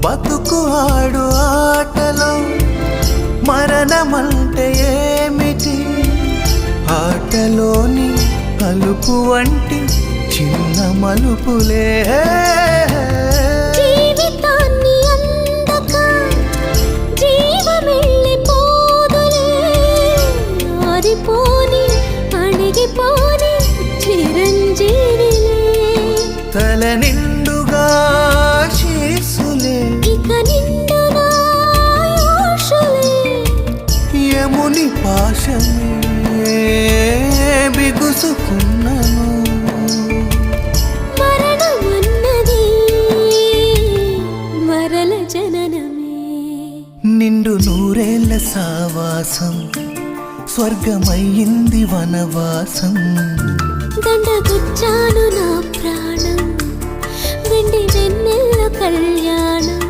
బతుకు ఆడు ఆటలో మరణమంటే ఏమిటి? ఆటలోని అలుపు వంటి చిన్న మలుపులే జీవితాన్ని అందక జీవమెళ్ళిపోదులే, ఆరిపోని అణిగిపోని చిరంజీవిలే. తల నిండుగా శీసులే, ఇక నిండునా ఆశలే. యముని పాశమే బిగుసుకున్నను. మరణమన్నది మరల జననమే. నిండు నూరేళ్ల సావాసం స్వర్గమయ్యింది వనవాసం. దండగుచ్చాను నా ప్రాణం, వెండి వెన్నెల కళ్యాణం.